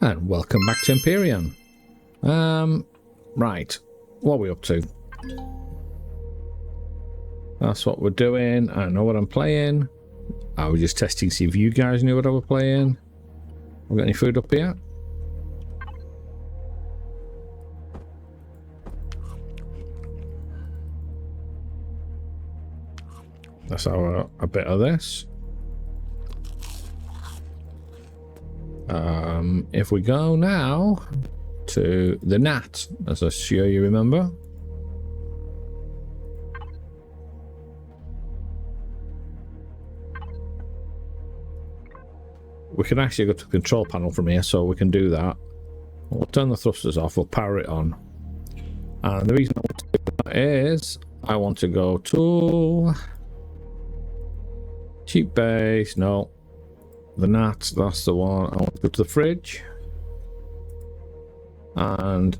And welcome back to Empyrion. Right, what are we up to? That's what we're doing. I know what I'm playing. I was just testing to see if you guys knew what I was playing. Have we got any food up here? Let's have a bit of this. If we go now to the gnat, as I'm sure you remember. We can actually go to the control panel from here, so we can do that. We'll turn the thrusters off, we'll power it on. And the reason I want to do that is I want to go to cheap base. No, the gnat, that's the one. I want to go to the fridge. And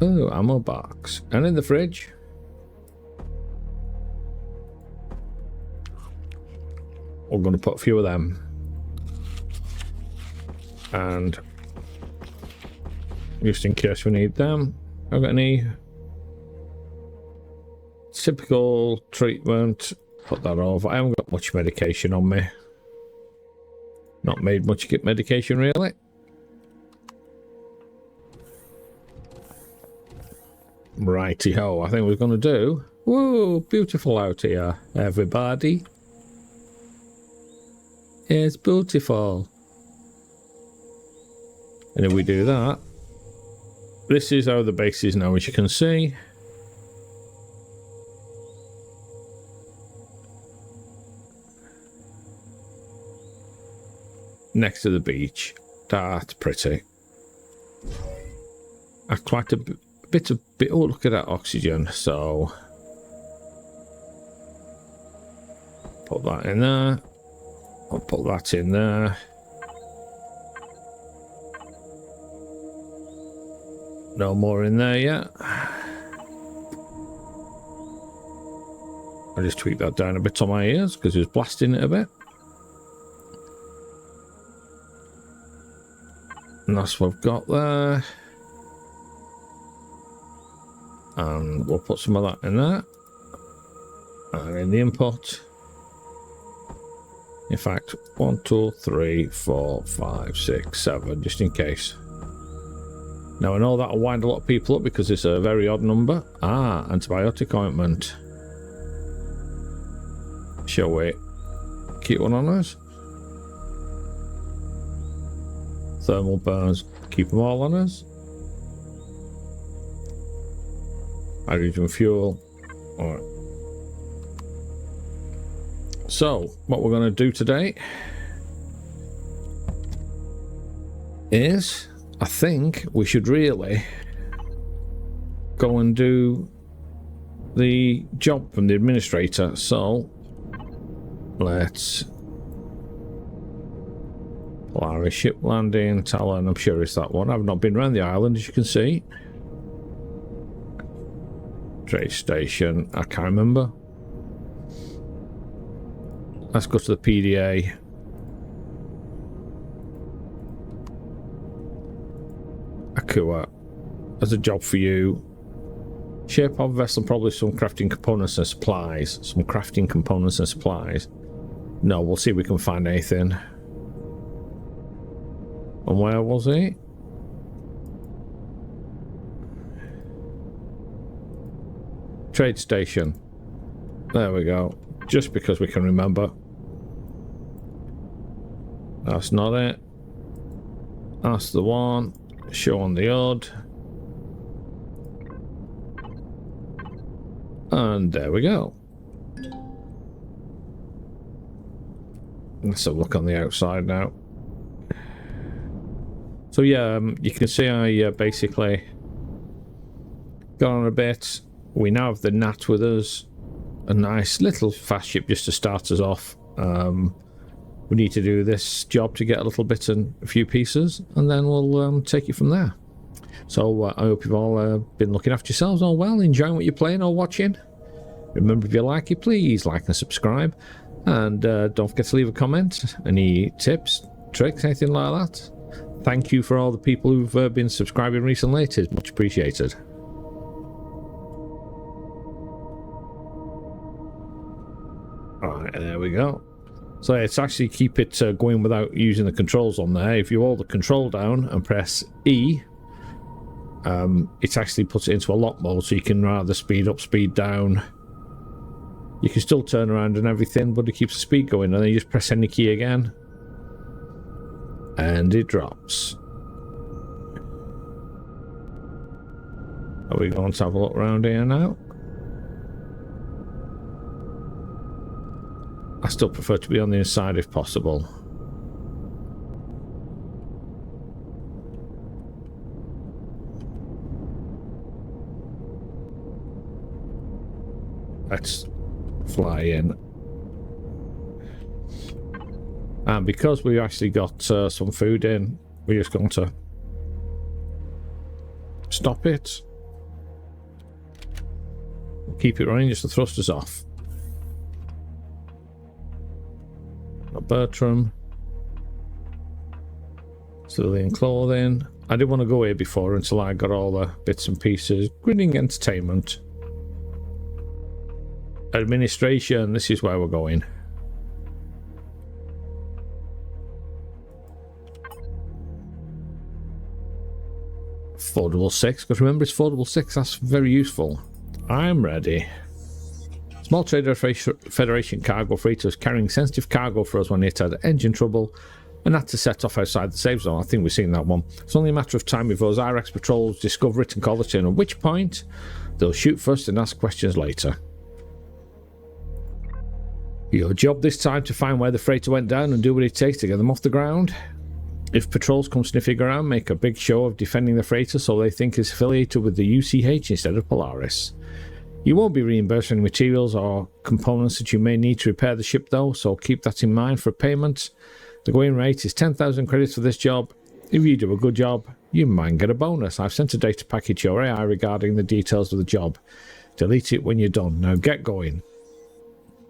oh, ammo box. And in the fridge, we're going to put a few of them. And just in case we need them. I've got any typical treatment, put that over. I haven't got much medication on me. Not made much medication really. Righty-ho, I think we're going to do... Whoa, beautiful out here, everybody. It's beautiful. And if we do that, this is how the base is now, as you can see. Next to the beach. That's pretty. Quite a bit. Oh, look at that oxygen. So put that in there. I'll put that in there. No more in there yet. I just tweaked that down a bit on my ears because it was blasting it a bit. And that's what I've got there. And we'll put some of that in there. And in the input. In fact, 1, 2, 3, 4, 5, 6, 7, just in case. Now I know that'll wind a lot of people up because it's a very odd number. Ah, antibiotic ointment. Shall we keep one on us? Thermal burns, keep them all on us. Hydrogen fuel. Alright. So, what we're going to do today is, I think we should really go and do the job from the administrator. So, let's... Polaris ship landing, Talon, I'm sure it's that one. I've not been around the island, as you can see. Trade station, I can't remember. Let's go to the PDA. Akua, as a job for you. Shape of vessel, probably some crafting components and supplies. Some crafting components and supplies. No, we'll see if we can find anything. And where was he? Trade station. There we go. Just because we can remember. That's not it. That's the one. Show on the odd. And there we go. Let's have a look on the outside now. So yeah, you can see I basically got on a bit. We now have the gnat with us. A nice little fast ship just to start us off. We need to do this job to get a little bit and a few pieces, and then we'll take it from there. So I hope you've all been looking after yourselves all well, enjoying what you're playing or watching. Remember, if you like it, please like and subscribe, and don't forget to leave a comment. Any tips, tricks, anything like that. thank you for all the people who've been subscribing recently. It is much appreciated. Alright, there we go. So it's actually keep it going without using the controls on there. If you hold the control down and press E, it actually puts it into a lock mode, so you can rather speed up, speed down. You can still turn around and everything, but it keeps the speed going, and then you just press any key again and it drops. Are we going to have a look around here now? I still prefer to be on the inside if possible. Let's fly in. And because we've actually got some food in, we're just going to stop it. We'll keep it running, just the thrusters off. Bertram. Civilian clothing. I didn't want to go here before until I got all the bits and pieces. Grinning entertainment. Administration. This is where we're going. Affordable 6. Because remember, it's affordable 6. That's very useful. I'm ready. Small Trader Federation cargo freighter is carrying sensitive cargo for us when it had engine trouble and had to set off outside the safe zone. I think we've seen that one. It's only a matter of time before IREX patrols discover it and call it in, at which point they'll shoot first and ask questions later. Your job this time to find where the freighter went down and do what it takes to get them off the ground. If patrols come sniffing around, make a big show of defending the freighter so they think it's affiliated with the UCH instead of Polaris. You won't be reimbursed for any materials or components that you may need to repair the ship though, so keep that in mind for payment. The going rate is 10,000 credits for this job. If you do a good job, you might get a bonus. I've sent a data package to your AI regarding the details of the job. Delete it when you're done. Now get going.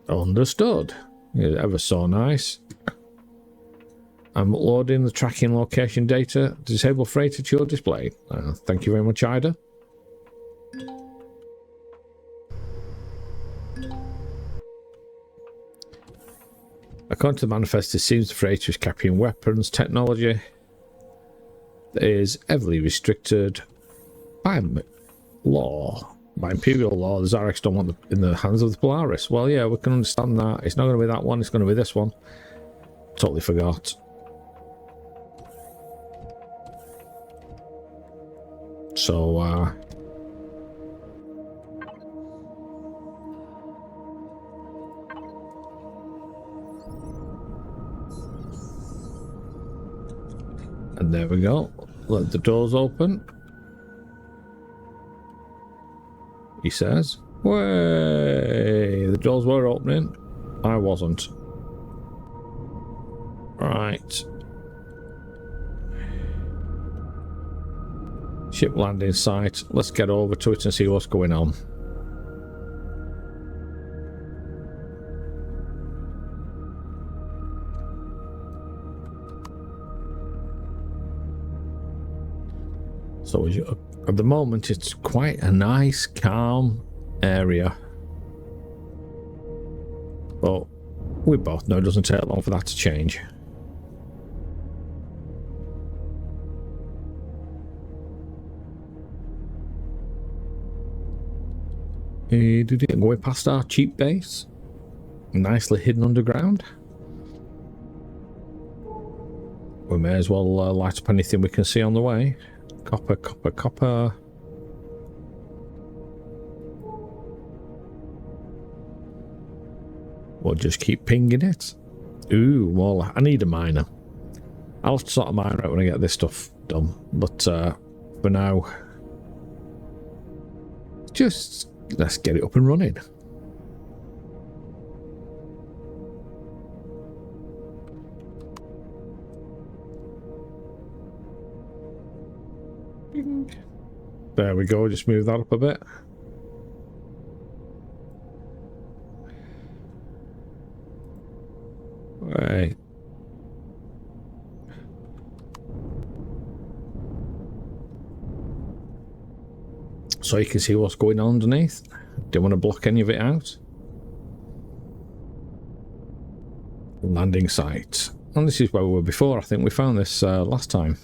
Understood. You're ever so nice. I'm uploading the tracking location data. Disable freighter to your display. Thank you very much, Ida. According to the manifest, it seems the freighter is carrying weapons technology that is heavily restricted by law. By Imperial law, the Zarex don't want them in the hands of the Polaris. Well, yeah, we can understand that. It's not going to be that one, it's going to be this one. Totally forgot. So, and there we go. Let the doors open. He says, "Way, the doors were opening. I wasn't." Right. Ship landing site. Let's get over to it and see what's going on. So at the moment it's quite a nice calm area, but we both know it doesn't take long for that to change. Going past our cheap base, nicely hidden underground. We may as well light up anything we can see on the way. Copper, copper, copper. We'll just keep pinging it. Ooh, well, I need a miner. I'll have to sort of mine out when I get this stuff done. But for now, just let's get it up and running. There we go, just move that up a bit. Right. so you can see what's going on underneath. Don't want to block any of it out. Landing site. And this is where we were before. I think we found this last time.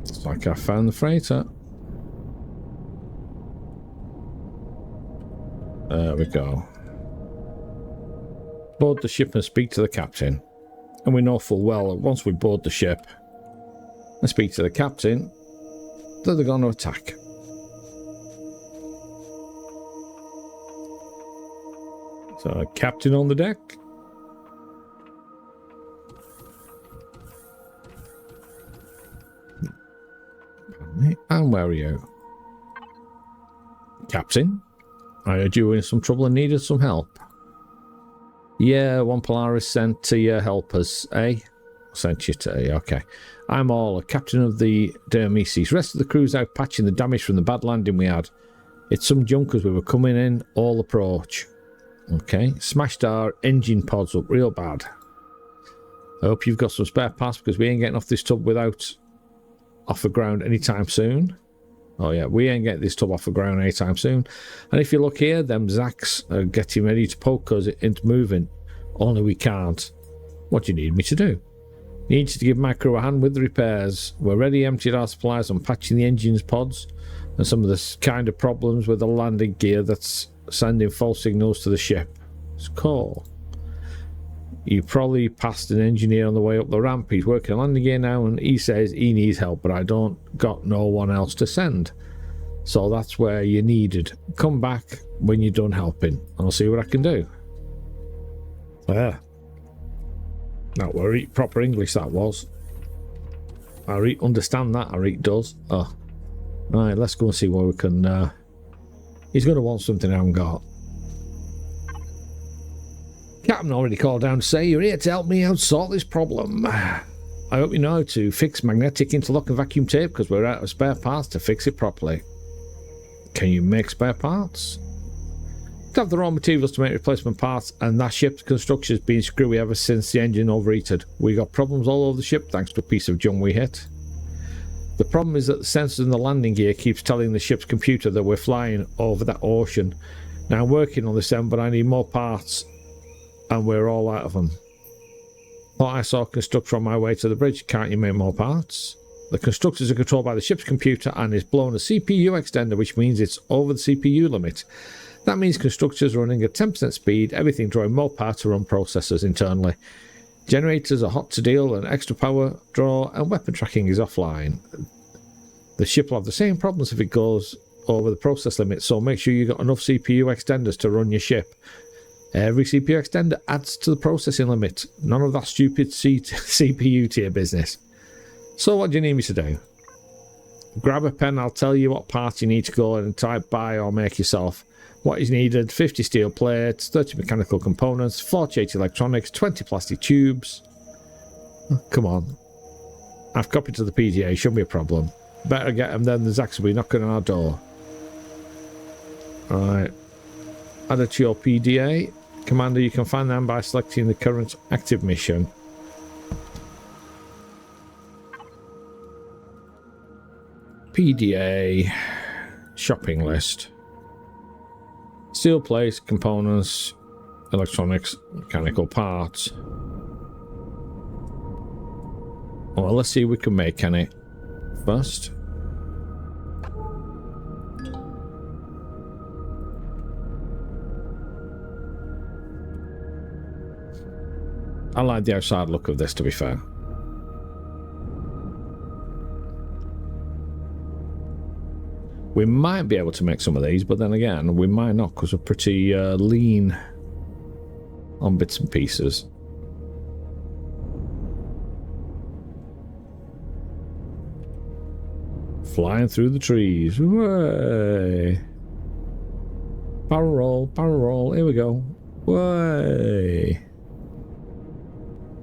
It's like I found the freighter. There we go. Board the ship and speak to the captain. And we know full well that once we board the ship and speak to the captain, that they're going to attack. So, captain on the deck. Pardon me. And where are you? Captain? I heard you were in some trouble and needed some help. Yeah, one Polaris sent to help us, eh? Sent you to, okay. I'm all captain of the Dermesis. Rest of the crew's out patching the damage from the bad landing we had. It's some junkers we were coming in, all approach. Okay, smashed our engine pods up real bad. I hope you've got some spare parts because we ain't getting off this tub without off the ground anytime soon. Oh yeah, we ain't getting this tub off the ground anytime soon. And if you look here, them Zacks are getting ready to poke us into moving. Only we can't. What do you need me to do? Need you to give my crew a hand with the repairs. We're already emptied our supplies on patching the engines pods and some of the kind of problems with the landing gear that's sending false signals to the ship. It's cool. You probably passed an engineer on the way up the ramp. He's working on landing gear now and he says he needs help, but I don't got no one else to send. So that's where you needed. Come back when you're done helping and I'll see what I can do. There. Not worry, proper English that was. I understand that, I does. Oh. Right, let's go and see what we can... He's going to want something I haven't got. Captain already called down to say you're here to help me out sort this problem. I hope you know how to fix magnetic interlock and vacuum tape because we're out of spare parts to fix it properly. Can you make spare parts? To have the raw materials to make replacement parts, and that ship's construction has been screwy ever since the engine overheated. We got problems all over the ship thanks to a piece of junk we hit. The problem is that the sensors in the landing gear keeps telling the ship's computer that we're flying over that ocean. Now I'm working on this end, but I need more parts. And we're all out of them. Thought I saw a constructor on my way to the bridge. Can't you make more parts? The constructors are controlled by the ship's computer and is blown a CPU extender, which means it's over the CPU limit. That means constructors are running at 10% speed, everything drawing more power to run processors internally. Generators are hot to deal and extra power draw and weapon tracking is offline. The ship will have the same problems if it goes over the process limit, so make sure you've got enough CPU extenders to run your ship. Every CPU extender adds to the processing limit. None of that stupid CPU tier business. So what do you need me to do? Grab a pen, I'll tell you what part you need to go and type buy or make yourself. What is needed: 50 steel plates, 30 mechanical components, 48 electronics, 20 plastic tubes. Oh, come on. I've copied to the PDA, shouldn't be a problem. Better get them then, the Zacks will be knocking on our door. Alright. Add it to your PDA. Commander, you can find them by selecting the current active mission. PDA shopping list. Steel plates, components, electronics, mechanical parts. Well, let's see if we can make any first. I like the outside look of this, to be fair. We might be able to make some of these, but then again, we might not because we're pretty lean on bits and pieces. Flying through the trees. Way. Barrel roll, here we go. Way.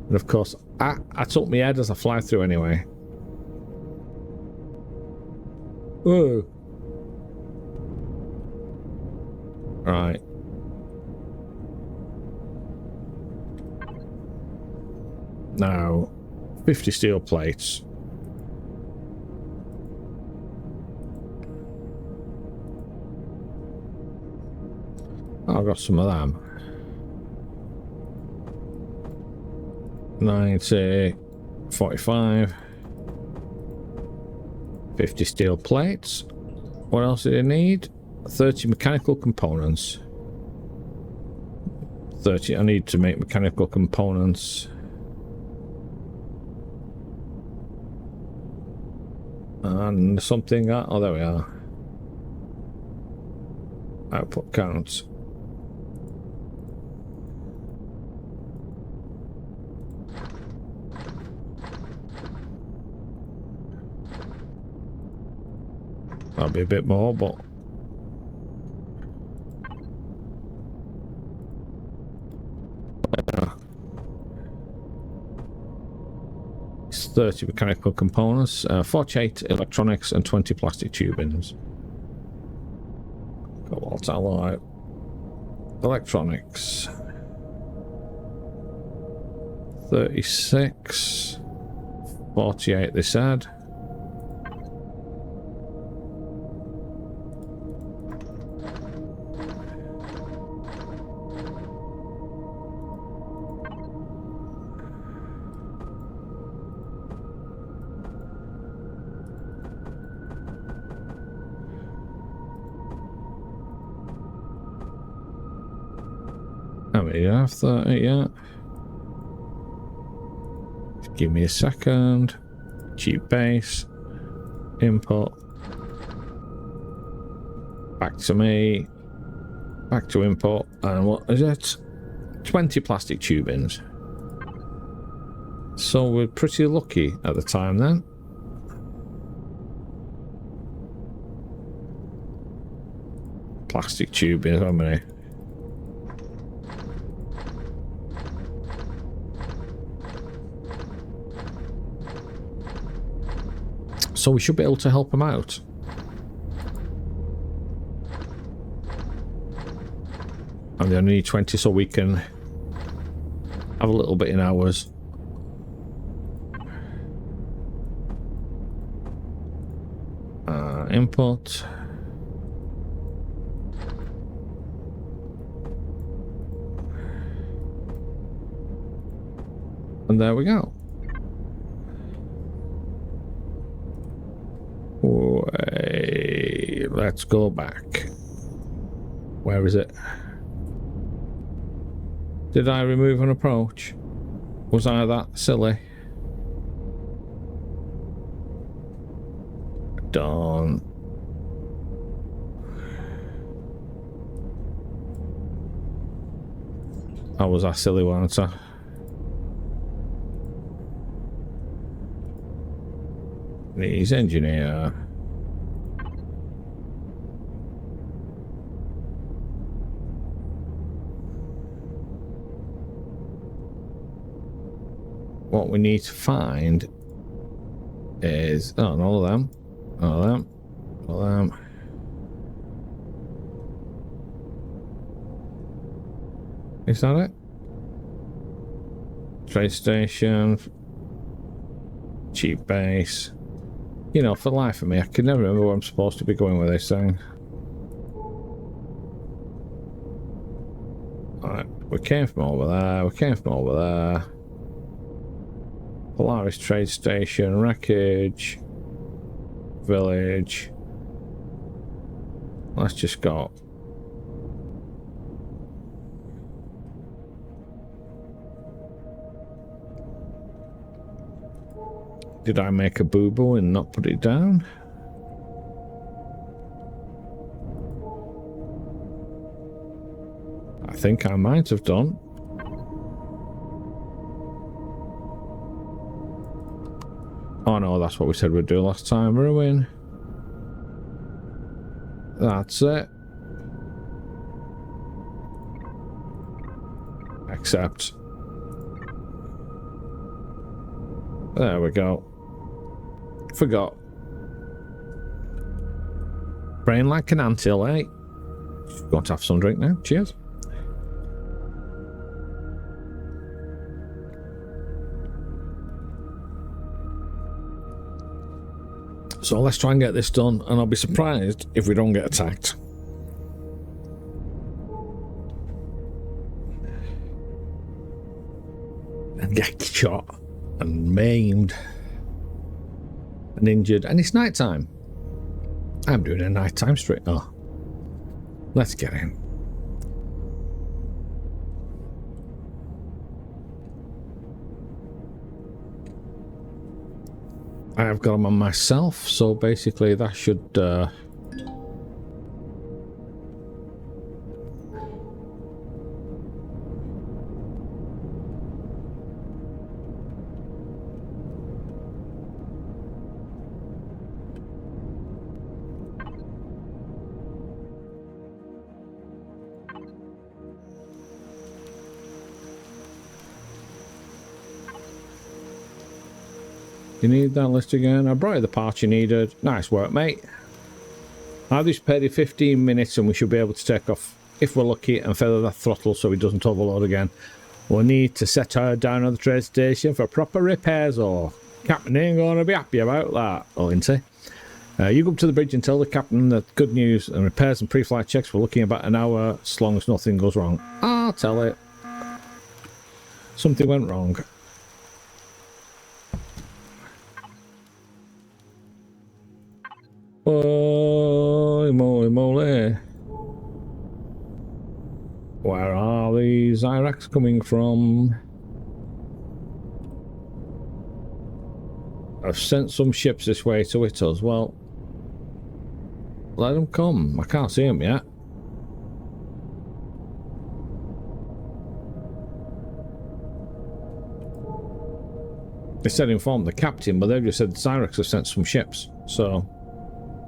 And of course, I took my head as I fly through anyway. Whoa. Right. Now, 50 steel plates. Oh, I've got some of them. 90, 45, 50 steel plates. What else do you need? 30 mechanical components. 30. I need to make mechanical components. And something. Oh, there we are. Output counts. That'll be a bit more, but it's 30 mechanical components, 48 electronics, and 20 plastic tubings. Cobalt alloy, electronics, 36, 48. They said. How many do you have? 30, yeah. Just give me a second. Cheap base. Input. Back to me. Back to input. And what is it? 20 plastic tubings. So we're pretty lucky at the time then. Plastic tubings, how many? So we should be able to help them out. And they only need 20, so we can have a little bit in ours. Input. And there we go. Wait, let's go back. Where is it? Did I remove an approach? Was I that silly? Done. I was that silly, wasn't I? Needs engineer. What we need to find is all of them. All of them. All of them. Is that it? Trade station. Cheap base. You know, for the life of me, I can never remember where I'm supposed to be going with this thing. Alright, we came from over there, we came from over there. Polaris trade station, wreckage, village. Let's just go. Did I make a boo-boo and not put it down? I think I might have done. Oh no, that's what we said we'd do last time. Ruin. That's it. Accept. There we go. Forgot. Brain like an anthill, eh? Going to have some drink now. Cheers. So let's try and get this done, and I'll be surprised if we don't get attacked. And get shot and maimed and injured, and it's night time. I'm doing a nighttime stream. Oh, let's get in. I have got them on myself, so basically that should you need that list again? I brought you the parts you needed. Nice work, mate. I've just paid you 15 minutes and we should be able to take off, if we're lucky, and feather the throttle so it doesn't overload again. We'll need to set her down at the trade station for proper repairs, or Captain ain't going to be happy about that, oh, isn't he? You go up to the bridge and tell the captain that good news and repairs and pre-flight checks we're looking about an hour as long as nothing goes wrong. I'll tell it. Something went wrong. Holy moly moly. Where are these Iraqs coming from? I've sent some ships this way to hit us. Well, let them come. I can't see them yet. They said inform the captain, but they've just said the Zyrex have sent some ships. So,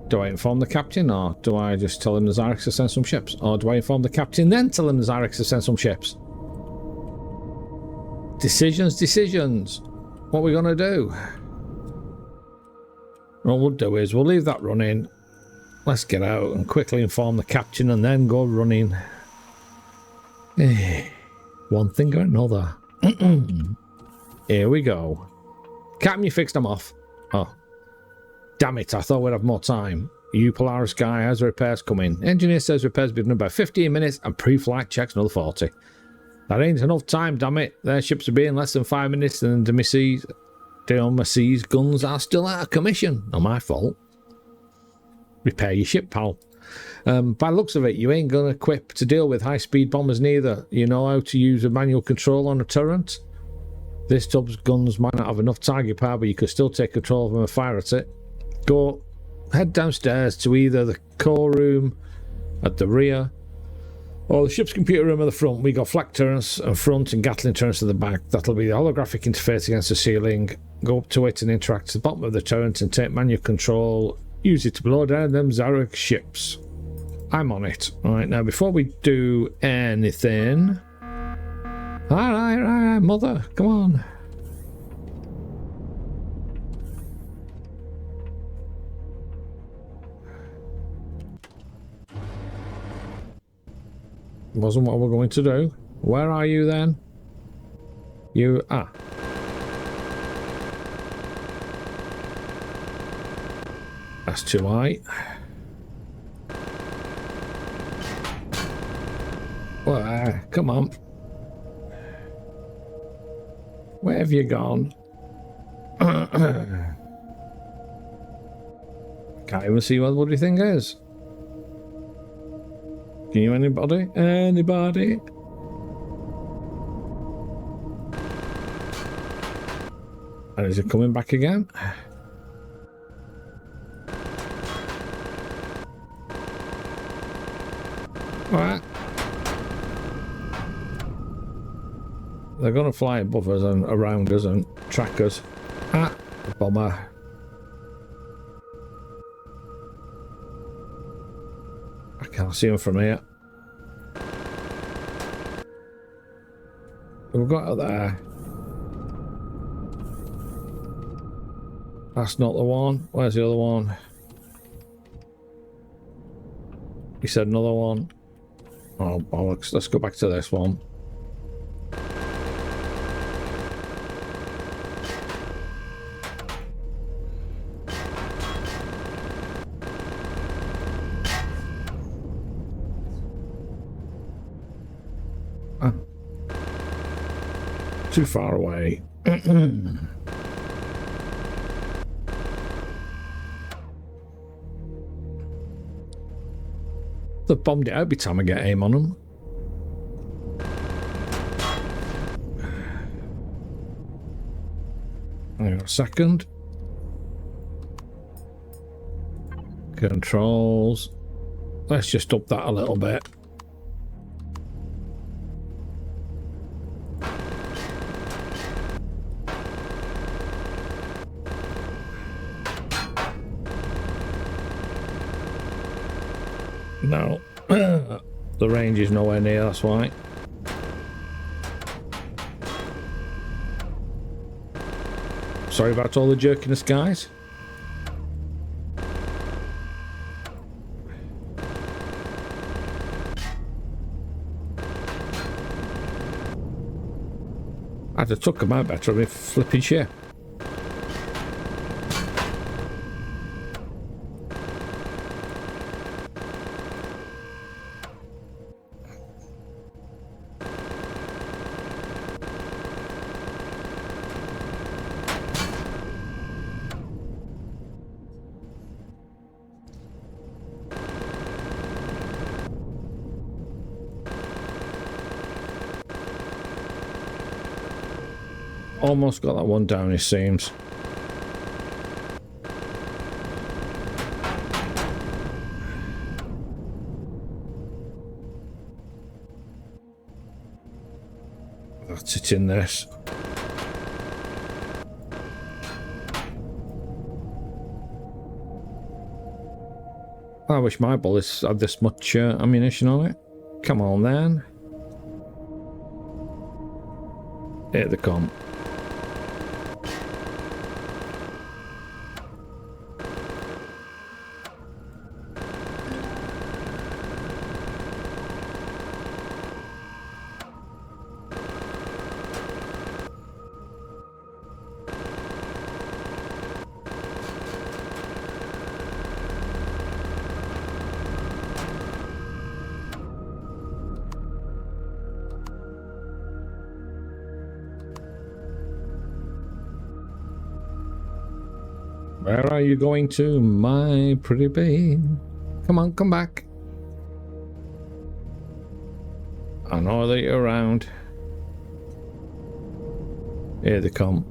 do I inform the captain, or do I just tell him the Zyrex have sent some ships? Or do I inform the captain, then tell him the Zyrex have sent some ships? Decisions, decisions. What are we going to do? What we'll do is we'll leave that running. Let's get out and quickly inform the captain and then go running. One thing or another. Here we go. Captain, you fixed them off. Oh. Damn it, I thought we'd have more time. You Polaris guy, how's the repairs coming? Engineer says repairs will be done in about 15 minutes and pre-flight checks another 40. That ain't enough time, damn it. Their ships will be in less than 5 minutes and the Massee's guns are still out of commission. Not my fault. Repair your ship, pal. By the looks of it, you ain't gonna equip to deal with high-speed bombers neither. You know how to use a manual control on a turret? This tub's guns might not have enough target power, but you could still take control of them and fire at it. Go, head downstairs to either the core room at the rear or the ship's computer room at the front. We got flak turrets at front and Gatling turrets at the back. That'll be the holographic interface against the ceiling. Go up to it and interact to the bottom of the turret and take manual control. Use it to blow down them Zarek ships. I'm on it. Alright, now before we do anything... Alright, mother, come on. Wasn't what we're going to do. Where are you then? You are. That's too high. Well, come on. Where have you gone? Can't even see what the bloody thing is. Can you anybody? Anybody? And is it coming back again? What? They're going to fly above us and around us and track us. Ah, bomber. I can't see them from here. We've got it there. That's not the one. Where's the other one? He said another one. Oh, bollocks. Let's go back to this one. Ah. Too far away. They've bombed it out every time I get aim on them. Hang on a second. Controls. Let's just up that a little bit. No. The range is nowhere near, that's why. Sorry about all the jerkiness, guys. I'd have took them out better with flipping shit. Almost got that one down, it seems. That's it in this. I wish my bullets had this much ammunition on it. Come on then. Here they come. Where are you going to, my pretty babe? Come on, come back. I know that you're around. Here they come.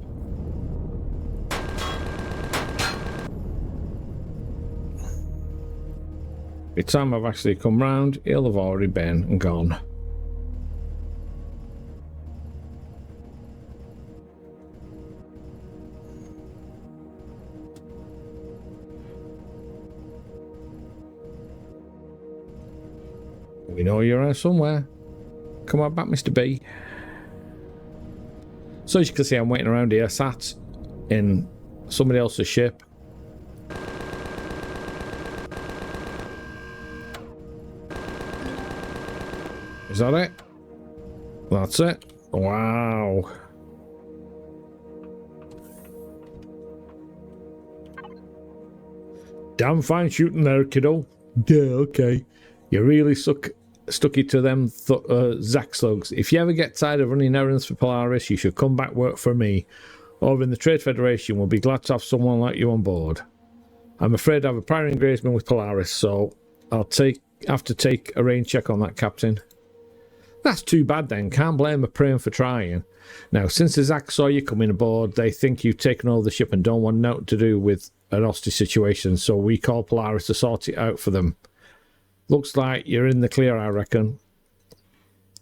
By the time I've actually come round, he'll have already been and gone. We know you're around somewhere. Come on back, Mr. B. So as you can see, I'm waiting around here, sat in somebody else's ship. Is that it? That's it. Wow. Damn fine shooting there, kiddo. Yeah, okay. You really stuck it to them Zack slugs. If you ever get tired of running errands for Polaris, you should come back work for me. Over in the Trade Federation, we'll be glad to have someone like you on board. I'm afraid I have a prior engagement with Polaris, so I'll have to take a rain check on that, Captain. That's too bad then. Can't blame a praying for trying. Now, since the Zack saw you coming aboard, they think you've taken over the ship and don't want nothing to do with an hostage situation, so we call Polaris to sort it out for them. Looks like you're in the clear, I reckon.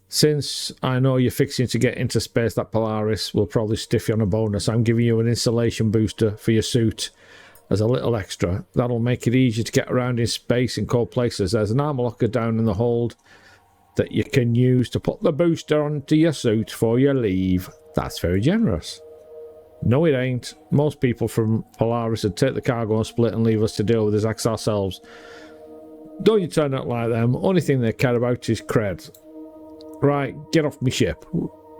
Since I know you're fixing to get into space, that Polaris will probably stiff you on a bonus. I'm giving you an insulation booster for your suit as a little extra. That'll make it easier to get around in space in cold places. There's an armor locker down in the hold that you can use to put the booster onto your suit for your leave. That's very generous. No, it ain't. Most people from Polaris would take the cargo and split and leave us to deal with the Zacks ourselves. Don't you turn out like them. Only thing they care about is cred. Right, get off me ship.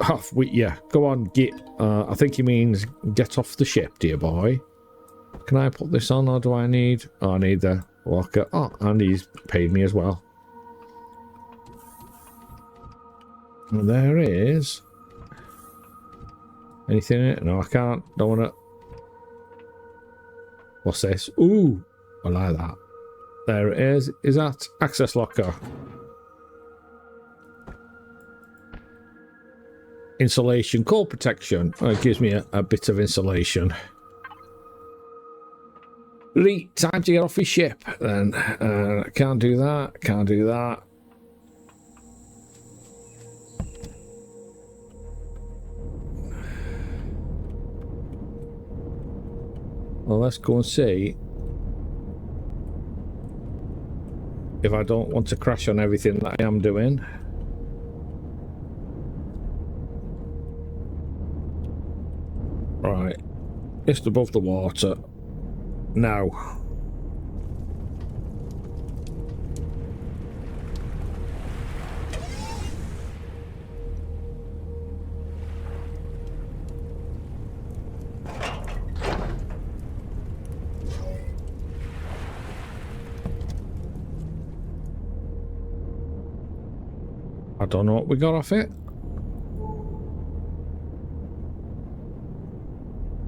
Off with you. Go on, get. I think he means get off the ship, dear boy. Can I put this on, or do I need... Oh, I need the locker. Oh, and he's paid me as well. And there is... Anything in it? No, I can't. Don't want to... What's this? Ooh! I like that. There it is. Is that access locker? Insulation, core protection. Oh, it gives me a bit of insulation. Right, time to get off his ship then. Can't do that. Can't do that. Well, let's go and see if I don't want to crash on everything that I am doing. Right, just above the water. Now. I don't know what we got off it.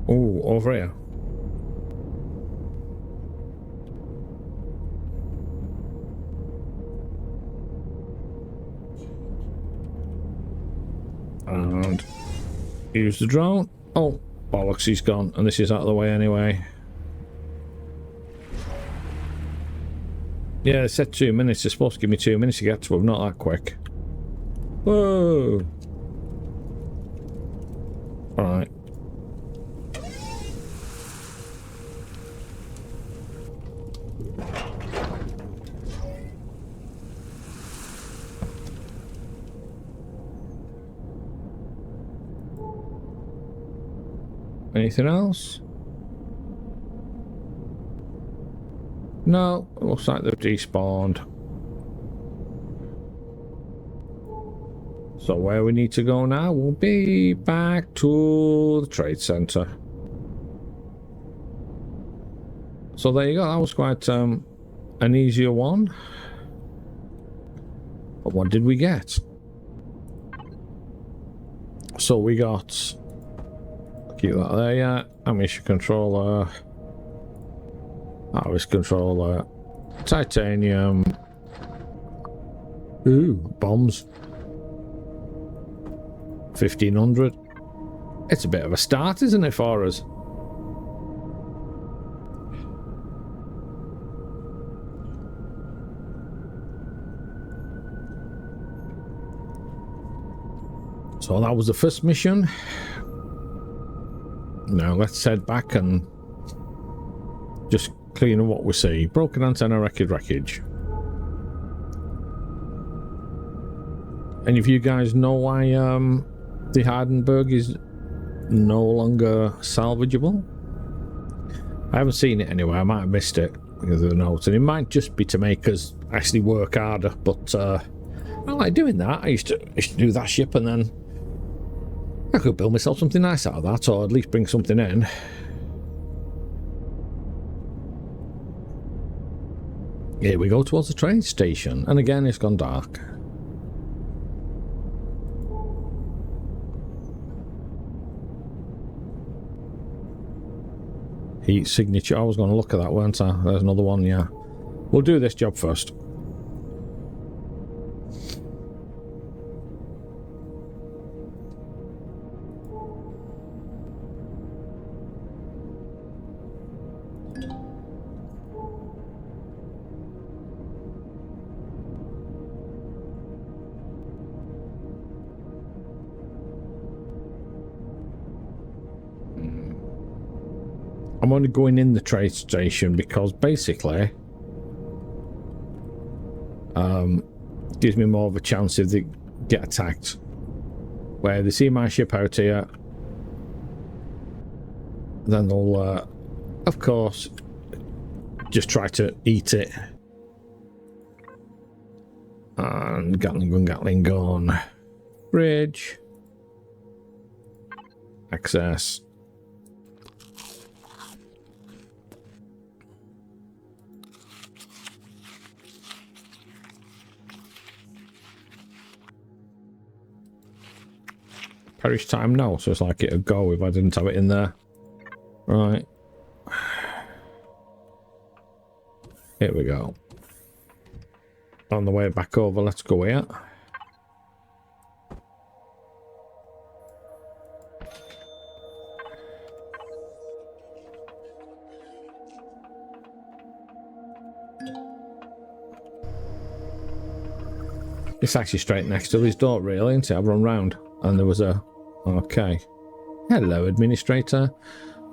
Oh, over here. And use the drone. Oh, bollocks, he's gone. And this is out of the way anyway. Yeah, it said 2 minutes. It's supposed to give me 2 minutes to get to him. Not that quick. Whoa. Alright. Anything else? No, it looks like they've despawned. So where we need to go now will be back to the trade center. So there you go, that was quite an easier one. But what did we get? So we got... Keep that there, yeah. Ammunition controller. Harvest controller. Titanium. Ooh, bombs. 1500. It's a bit of a start, isn't it, for us? So that was the first mission. Now let's head back and just clean up what we see. Broken antenna, wreckage. Any of you guys know why the Hardenberg is no longer salvageable? I haven't seen it anywhere. I might have missed it because of the notes, and it might just be to make us actually work harder. But I like doing that. I used to do that ship, and then I could build myself something nice out of that, or at least bring something in. Here we go towards the train station, and again it's gone dark. Heat signature. I was going to look at that, weren't I? There's another one, yeah. We'll do this job first. I'm only going in the trade station because basically gives me more of a chance if they get attacked. Where they see my ship out here, then they'll of course just try to eat it. And Gatling gun. Bridge. Access. Perish time? No, so it's like it'd go if I didn't have it in there. Right. Here we go. On the way back over, let's go here. It's actually straight next to his door, really, isn't it? I've run round and there was a... Okay. Hello, Administrator.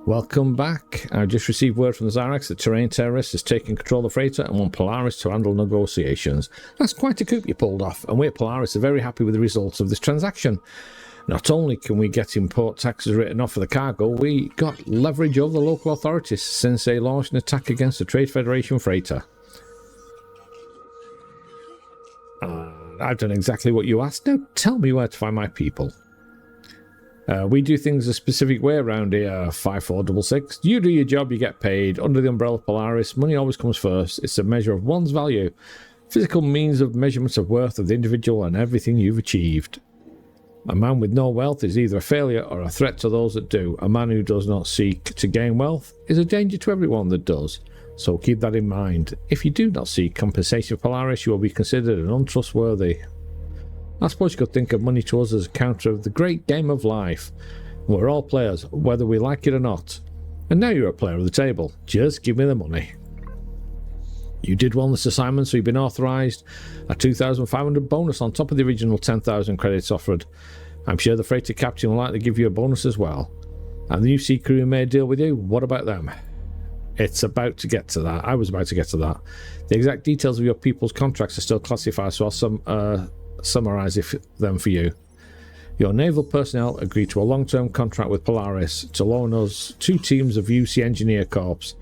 Welcome back. I just received word from the Xyrax that terrain terrorists has taken control of the freighter and want Polaris to handle negotiations. That's quite a coup you pulled off, and we at Polaris are very happy with the results of this transaction. Not only can we get import taxes written off for the cargo, we got leverage over the local authorities since they launched an attack against the Trade Federation freighter. I've done exactly what you asked. Now tell me where to find my people. We do things a specific way around here, 5466. You do your job, you get paid. Under the umbrella of Polaris, money always comes first. It's a measure of one's value. Physical means of measurements of worth of the individual and everything you've achieved. A man with no wealth is either a failure or a threat to those that do. A man who does not seek to gain wealth is a danger to everyone that does. So keep that in mind. If you do not seek compensation for Polaris, you will be considered an untrustworthy. I suppose you could think of money to us as a counter of the great game of life. We're all players, whether we like it or not. And now you're a player of the table. Just give me the money. You did well on this assignment, so you've been authorised a 2,500 bonus on top of the original 10,000 credits offered. I'm sure the freighter captain will like to give you a bonus as well. And the new sea crew made a deal with you. What about them? It's about to get to that. I was about to get to that. The exact details of your people's contracts are still classified, so I'll summarise them for you. Your naval personnel agreed to a long-term contract with Polaris to loan us 2 teams of UC Engineer Corps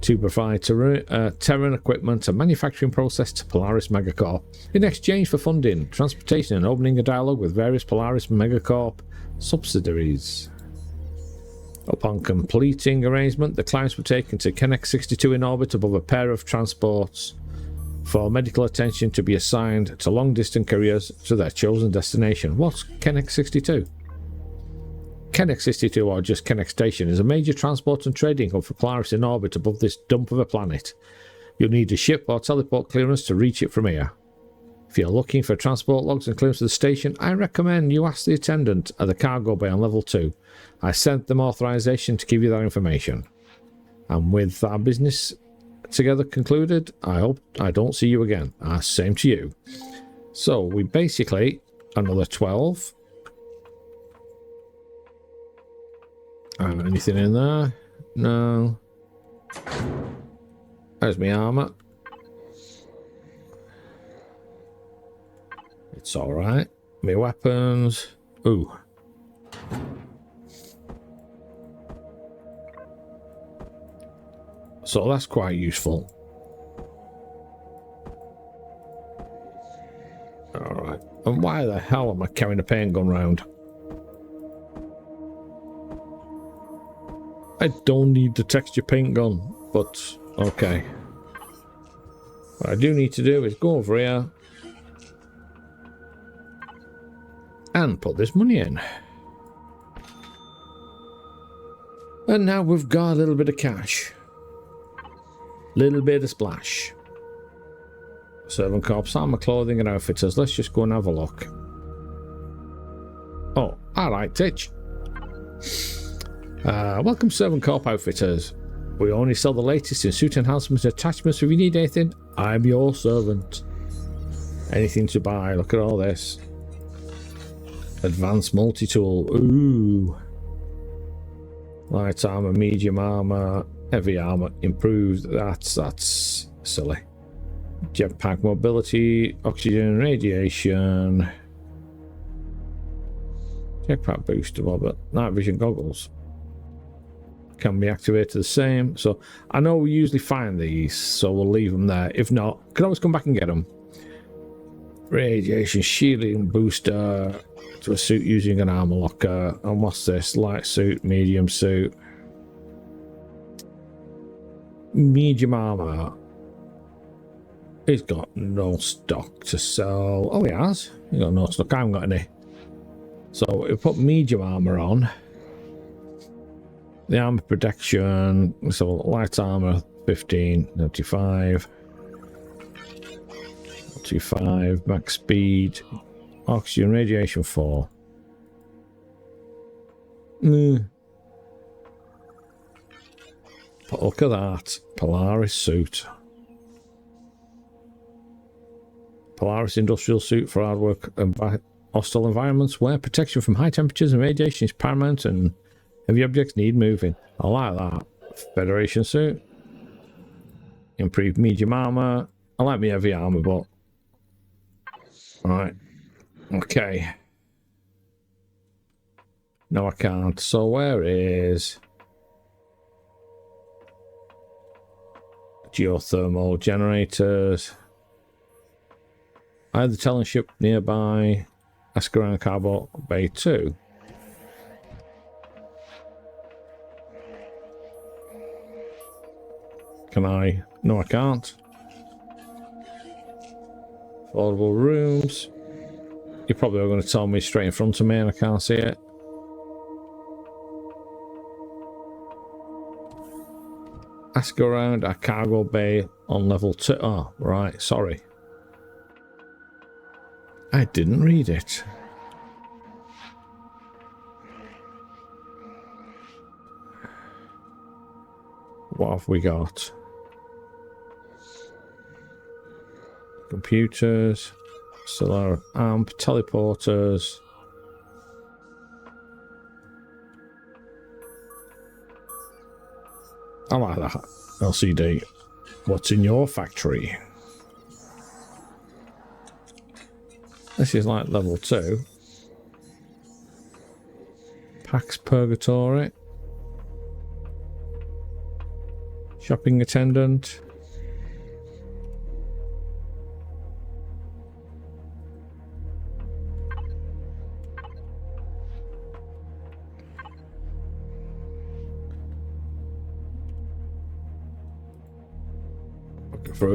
to provide Terran equipment and manufacturing process to Polaris Megacorp in exchange for funding, transportation and opening a dialogue with various Polaris Megacorp subsidiaries. Upon completing arrangement, the clients were taken to Kennex 62 in orbit above a pair of transports for medical attention to be assigned to long-distance couriers to their chosen destination. What's Kennex 62? Kennex 62, or just Kennex Station, is a major transport and trading hub for Polaris in orbit above this dump of a planet. You'll need a ship or teleport clearance to reach it from here. If you're looking for transport logs and clearance to the station, I recommend you ask the attendant at the cargo bay on level 2. I sent them authorization to give you that information. And with our business together concluded, I hope I don't see you again. Same to you. So we basically, another 12. Anything in there? No. There's my armor. It's alright. My weapons. Ooh. So that's quite useful. Alright. And why the hell am I carrying a paint gun round? I don't need the texture paint gun, but okay. What I do need to do is go over here and put this money in. And now we've got a little bit of cash. Little bit of splash. Servant Corps, armor, clothing and outfitters. Let's just go and have a look. Oh, alright, Titch. Welcome, Servant Corp Outfitters. We only sell the latest in suit enhancements and attachments. If you need anything, I'm your servant. Anything to buy. Look at all this. Advanced multi-tool. Ooh. Light armor, medium armor, heavy armor. Improved. That's silly. Jetpack mobility, oxygen, radiation. Jetpack booster, but night vision goggles can be activated the same. So I know we usually find these, so we'll leave them there. If not, can always come back and get them. Radiation shielding booster to a suit using an armor locker. And what's this? Light suit, medium suit. Medium armor. He's got no stock to sell. Oh, he has. He's got no stock. I haven't got any. So we put medium armor on. The armor protection. So light armor 15, 95. 25, max speed. Oxygen radiation 4. But look at that. Polaris suit. Polaris industrial suit for hard work and hostile environments where protection from high temperatures and radiation is paramount and heavy objects need moving. I like that. Federation suit. Improved medium armor. I like my heavy armor, but... Right. Okay. No, I can't. So where is... Geothermal generators. I had the Talon ship nearby. Ask around Carbo Bay 2. Can I? No, I can't. Affordable rooms. You probably are going to tell me straight in front of me and I can't see it. Ask around a cargo bay on level 2. Oh, right. Sorry. I didn't read it. What have we got? Computers, solar amp, teleporters. I like that. LCD. What's in your factory? This is like level 2. Pax Purgatory. Shopping attendant.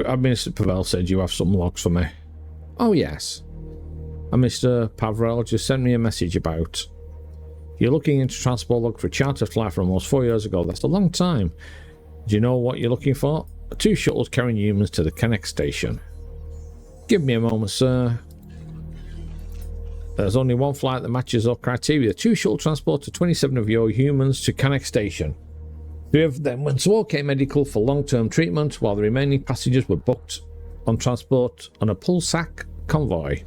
Administrator Pavel said you have some logs for me. Oh yes. And Mr. Pavrel just sent me a message about you're looking into transport log for a charter flight from almost 4 years ago. That's a long time. Do you know what you're looking for? 2 shuttles carrying humans to the Connect station. Give me a moment, sir. There's only one flight that matches our criteria. 2 shuttle transport to 27 of your humans to Connect station. 3 of them went to OK Medical for long-term treatment, while the remaining passengers were booked on transport on a Pulsac convoy.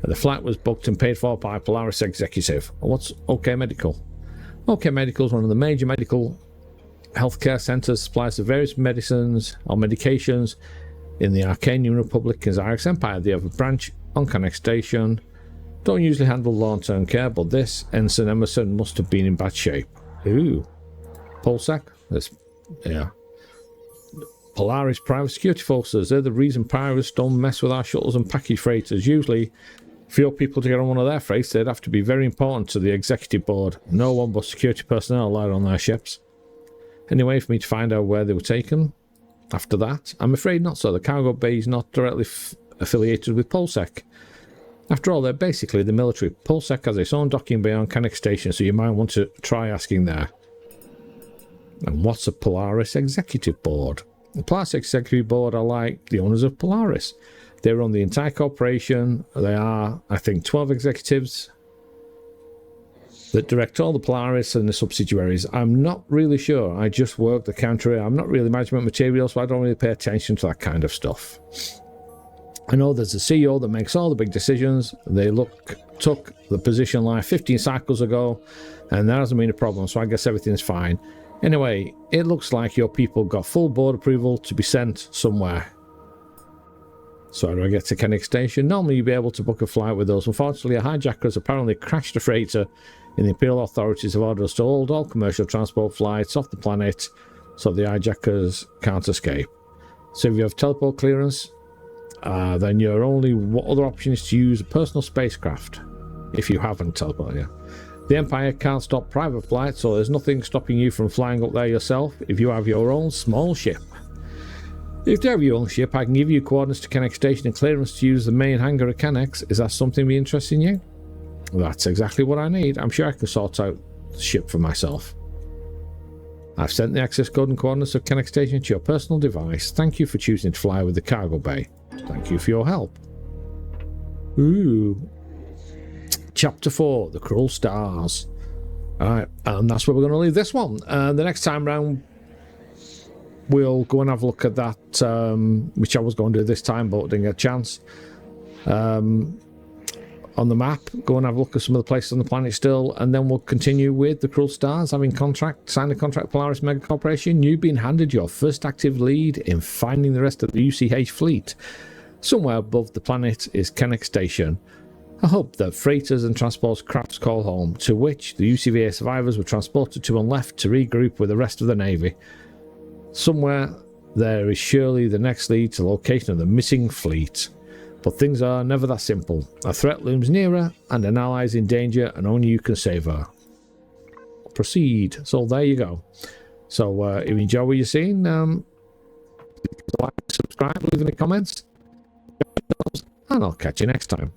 The flight was booked and paid for by Polaris executive. What's OK Medical? OK Medical is one of the major medical healthcare centers, supplies the various medicines or medications in the Arcanian Republic and Zyrex Empire. They have a branch on Connect Station. Don't usually handle long-term care, but this Ensign Emerson must have been in bad shape. Ooh. Pulsac? This, yeah. Polaris private security forces. They're the reason pirates don't mess with our shuttles and package freighters. Usually, for your people to get on one of their freights, they'd have to be very important to the executive board. No one but security personnel allowed on their ships. Any way for me to find out where they were taken after that? I'm afraid not so. The cargo bay is not directly affiliated with Pulsec. After all, they're basically the military. Pulsec has its own docking bay on Connect Station, so you might want to try asking there. And what's a Polaris Executive Board? The Polaris Executive Board are like the owners of Polaris. They run the entire corporation. They are, I think, 12 executives that direct all the Polaris and the subsidiaries. I'm not really sure. I just work the counter. I'm not really management material, so I don't really pay attention to that kind of stuff. I know there's a CEO that makes all the big decisions. They took the position like 15 cycles ago, and that hasn't been a problem, so I guess everything's fine. Anyway, it looks like your people got full board approval to be sent somewhere. So how do I get to Connect Station? Normally you'd be able to book a flight with us. Unfortunately, a hijacker has apparently crashed a freighter, and the Imperial authorities have ordered us to hold all commercial transport flights off the planet so the hijackers can't escape. So if you have teleport clearance, then your only other option is to use a personal spacecraft. If you haven't teleported, yeah. The Empire can't stop private flight, so there's nothing stopping you from flying up there yourself if you have your own small ship. If you have your own ship, I can give you coordinates to Kennex Station and clearance to use the main hangar at Kennex. Is that something be interesting you? That's exactly what I need. I'm sure I can sort out the ship for myself. I've sent the access code and coordinates of Kennex Station to your personal device. Thank you for choosing to fly with the cargo bay. Thank you for your help. Ooh. Chapter 4, The Cruel Stars. Alright, and that's where we're going to leave this one. The next time round, we'll go and have a look at that, which I was going to do this time, but didn't get a chance. On the map, go and have a look at some of the places on the planet still, and then we'll continue with the Cruel Stars, having signed a contract with Polaris Mega Corporation. You've been handed your first active lead in finding the rest of the UCH fleet. Somewhere above the planet is Kennex Station. I hope that freighters and transport crafts call home, to which the UCVA survivors were transported to and left to regroup with the rest of the Navy. Somewhere there is surely the next lead to the location of the missing fleet. But things are never that simple. A threat looms nearer, and an ally is in danger, and only you can save her. Proceed. So there you go. So if you enjoy what you're seeing, like, subscribe, leave any comments, and I'll catch you next time.